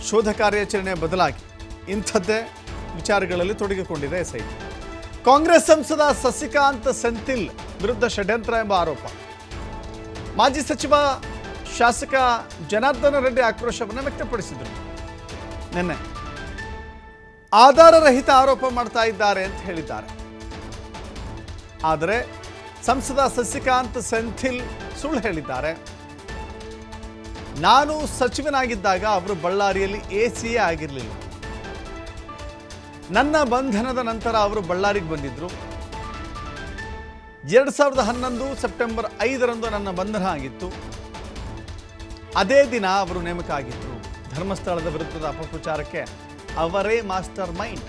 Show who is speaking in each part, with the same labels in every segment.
Speaker 1: ಶೋಧ ಕಾರ್ಯಾಚರಣೆ ಬದಲಾಗಿ ಇಂಥದ್ದೇ ವಿಚಾರಗಳಲ್ಲಿ ತೊಡಗಿಕೊಂಡಿದೆ ಎಸ್ಐಟಿ. ಕಾಂಗ್ರೆಸ್ ಸಂಸದ ಸಸಿಕಾಂತ್ ಸೆಂಥಿಲ್ ವಿರುದ್ಧ ಷಡ್ಯಂತ್ರ ಎಂಬ ಆರೋಪ. ಮಾಜಿ ಸಚಿವ ಶಾಸಕ ಜನಾರ್ದನ ರೆಡ್ಡಿ ಆಕ್ರೋಶವನ್ನು ವ್ಯಕ್ತಪಡಿಸಿದರು. ನಿನ್ನೆ ಆಧಾರರಹಿತ ಆರೋಪ ಮಾಡ್ತಾ ಇದ್ದಾರೆ ಅಂತ ಹೇಳಿದ್ದಾರೆ. ಆದರೆ ಸಂಸದ ಸಸಿಕಾಂತ್ ಸೆಂಥಿಲ್ ಸುಳ್ಳು ಹೇಳಿದ್ದಾರೆ. ನಾನು ಸಚಿವನಾಗಿದ್ದಾಗ ಅವರು ಬಳ್ಳಾರಿಯಲ್ಲಿ ಎಸಿಯೇ ಆಗಿರಲಿಲ್ಲ. ನನ್ನ ಬಂಧನದ ನಂತರ ಅವರು ಬಳ್ಳಾರಿಗೆ ಬಂದಿದ್ದರು. 2011 ಸೆಪ್ಟೆಂಬರ್ 5ರಂದು ನನ್ನ ಬಂಧನ ಆಗಿತ್ತು. ಅದೇ ದಿನ ಅವರು ನೇಮಕ ಆಗಿದ್ದರು. ಧರ್ಮಸ್ಥಳದ ವಿರುದ್ಧದ ಅಪಪ್ರಚಾರಕ್ಕೆ ಅವರೇ ಮಾಸ್ಟರ್ ಮೈಂಡ್.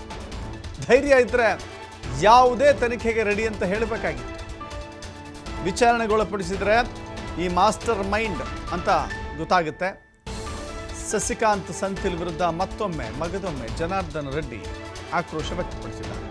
Speaker 1: ಧೈರ್ಯ ಇದ್ದರೆ ಯಾವುದೇ ತನಿಖೆಗೆ ರೆಡಿ ಅಂತ ಹೇಳಬೇಕಾಗಿತ್ತು. ವಿಚಾರಣೆಗೊಳಪಡಿಸಿದರೆ ಈ ಮಾಸ್ಟರ್ ಮೈಂಡ್ ಅಂತ ಗೊತ್ತಾಗುತ್ತೆ. ಸಸಿಕಾಂತ್ ಸೆಂಥಿಲ್ ವಿರುದ್ಧ ಮಗದೊಮ್ಮೆ ಜನಾರ್ದನ ರೆಡ್ಡಿ ಆಕ್ರೋಶ ವ್ಯಕ್ತಪಡಿಸಿದ್ದಾರೆ.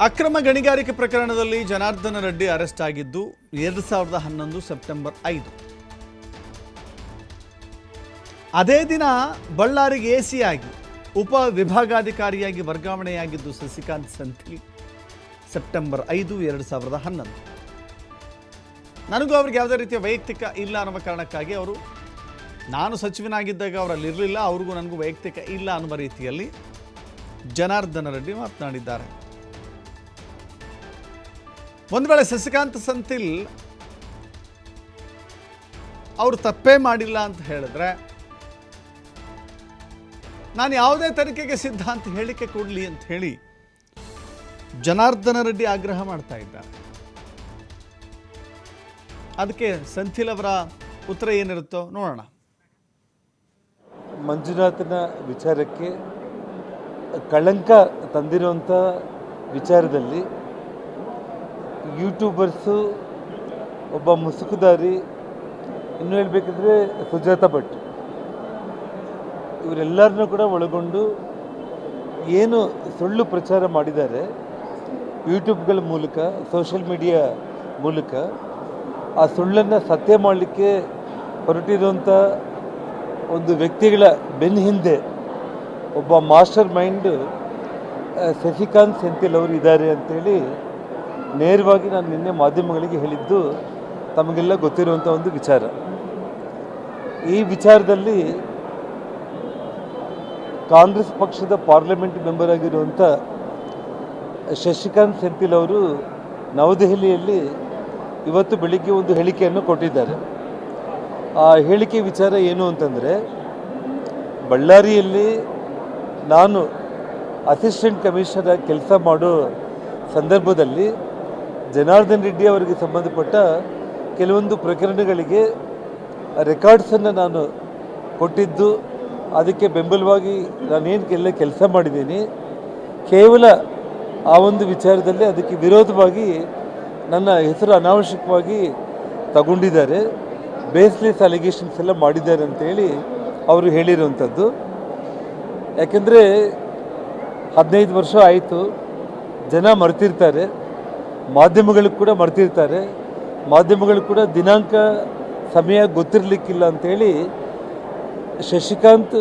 Speaker 1: ಅಕ್ರಮ ಗಣಿಗಾರಿಕೆ ಪ್ರಕರಣದಲ್ಲಿ ಜನಾರ್ದನ ರೆಡ್ಡಿ ಅರೆಸ್ಟ್ ಆಗಿದ್ದು 2011 ಸೆಪ್ಟೆಂಬರ್ 5. ಅದೇ ದಿನ ಬಳ್ಳಾರಿಗೆ ಎಸಿ ಆಗಿ ಉಪ ವಿಭಾಗಾಧಿಕಾರಿಯಾಗಿ ವರ್ಗಾವಣೆಯಾಗಿದ್ದು ಸಸಿಕಾಂತ್ ಸೆಂಥಿಲ್ ಸೆಪ್ಟೆಂಬರ್ 5, 2011. ನನಗೂ ಅವ್ರಿಗೆ ಯಾವುದೇ ರೀತಿಯ ವೈಯಕ್ತಿಕ ಇಲ್ಲ ಅನ್ನುವ ಕಾರಣಕ್ಕಾಗಿ ಅವರು ನಾನು ಸಚಿವನಾಗಿದ್ದಾಗ ಅವರಲ್ಲಿ ಇರಲಿಲ್ಲ, ಅವ್ರಿಗೂ ನನಗೂ ವೈಯಕ್ತಿಕ ಇಲ್ಲ ಅನ್ನುವ ರೀತಿಯಲ್ಲಿ ಜನಾರ್ದನ ರೆಡ್ಡಿ ಮಾತನಾಡಿದ್ದಾರೆ. ಒಂದು ವೇಳೆ ಸಸಿಕಾಂತ್ ಸೆಂಥಿಲ್ ಅವರು ತಪ್ಪೇ ಮಾಡಿಲ್ಲ ಅಂತ ಹೇಳಿದ್ರೆ ನಾನು ಯಾವುದೇ ತನಿಖೆಗೆ ಸಿದ್ಧ ಅಂತ ಹೇಳಿಕೆ ಕೊಡಲಿ ಅಂತ ಹೇಳಿ ಜನಾರ್ದನ ರೆಡ್ಡಿ ಆಗ್ರಹ ಮಾಡ್ತಾ ಇದ್ದಾರೆ. ಅದಕ್ಕೆ ಸೆಂಥಿಲ್ ಅವರ ಉತ್ತರ ಏನಿರುತ್ತೋ ನೋಡೋಣ.
Speaker 2: ಮಂಜುನಾಥನ ವಿಚಾರಕ್ಕೆ ಕಳಂಕ ತಂದಿರುವಂಥ ವಿಚಾರದಲ್ಲಿ ಯೂಟ್ಯೂಬರ್ಸು, ಒಬ್ಬ ಮುಸುಕುದಾರಿ, ಇನ್ನು ಹೇಳಬೇಕಿದ್ರೆ ಸುಜಾತಾ ಭಟ್, ಇವರೆಲ್ಲರನ್ನೂ ಕೂಡ ಒಳಗೊಂಡು ಏನು ಸುಳ್ಳು ಪ್ರಚಾರ ಮಾಡಿದ್ದಾರೆ ಯೂಟ್ಯೂಬ್ಗಳ ಮೂಲಕ, ಸೋಷಿಯಲ್ ಮೀಡಿಯಾ ಮೂಲಕ, ಆ ಸುಳ್ಳನ್ನು ಸತ್ಯ ಮಾಡಲಿಕ್ಕೆ ಹೊರಟಿರುವಂಥ ಒಂದು ವ್ಯಕ್ತಿಗಳ ಬೆನ್ನ ಹಿಂದೆ ಒಬ್ಬ ಮಾಸ್ಟರ್ ಮೈಂಡ್ ಸಸಿಕಾಂತ್ ಸೆಂಥಿಲ್ ಅವರು ಇದ್ದಾರೆ ಅಂತೇಳಿ ನೇರವಾಗಿ ನಾನು ನಿನ್ನೆ ಮಾಧ್ಯಮಗಳಿಗೆ ಹೇಳಿದ್ದು ತಮಗೆಲ್ಲ ಗೊತ್ತಿರುವಂಥ ಒಂದು ವಿಚಾರ. ಈ ವಿಚಾರದಲ್ಲಿ ಕಾಂಗ್ರೆಸ್ ಪಕ್ಷದ ಪಾರ್ಲಿಮೆಂಟ್ ಮೆಂಬರ್ ಆಗಿರುವಂಥ ಶಶಿಕಾಂತ್ ಸೆಂಥಿಲ್ ಅವರು ನವದೆಹಲಿಯಲ್ಲಿ ಇವತ್ತು ಬೆಳಿಗ್ಗೆ ಒಂದು ಹೇಳಿಕೆಯನ್ನು ಕೊಟ್ಟಿದ್ದಾರೆ. ಆ ಹೇಳಿಕೆ ವಿಚಾರ ಏನು ಅಂತಂದರೆ, ಬಳ್ಳಾರಿಯಲ್ಲಿ ನಾನು ಅಸಿಸ್ಟೆಂಟ್ ಕಮಿಷನರ್ ಆಗಿ ಕೆಲಸ ಮಾಡೋ ಸಂದರ್ಭದಲ್ಲಿ ಜನಾರ್ದನ್ ರೆಡ್ಡಿ ಅವರಿಗೆ ಸಂಬಂಧಪಟ್ಟ ಕೆಲವೊಂದು ಪ್ರಕರಣಗಳಿಗೆ ರೆಕಾರ್ಡ್ಸನ್ನು ನಾನು ಕೊಟ್ಟಿದ್ದು, ಅದಕ್ಕೆ ಬೆಂಬಲವಾಗಿ ನಾನೇನು ಕೆಲಸ ಮಾಡಿದ್ದೀನಿ, ಕೇವಲ ಆ ಒಂದು ವಿಚಾರದಲ್ಲಿ ಅದಕ್ಕೆ ವಿರೋಧವಾಗಿ ನನ್ನ ಹೆಸರು ಅನಾವಶ್ಯಕವಾಗಿ ತಗೊಂಡಿದ್ದಾರೆ, ಬೇಸ್ಲೆಸ್ ಅಲಿಗೇಷನ್ಸ್ ಎಲ್ಲ ಮಾಡಿದ್ದಾರೆ ಅಂತೇಳಿ ಅವರು ಹೇಳಿರುವಂಥದ್ದು. ಯಾಕೆಂದರೆ 15 ವರ್ಷ ಆಯಿತು, ಜನ ಮರ್ತಿರ್ತಾರೆ, ಮಾಧ್ಯಮಗಳಿಗೆ ಕೂಡ ಮರ್ತಿರ್ತಾರೆ, ಮಾಧ್ಯಮಗಳಿಗೆ ಕೂಡ ದಿನಾಂಕ ಸಮಯ ಗೊತ್ತಿರಲಿಕ್ಕಿಲ್ಲ ಅಂಥೇಳಿ ಶಶಿಕಾಂತ್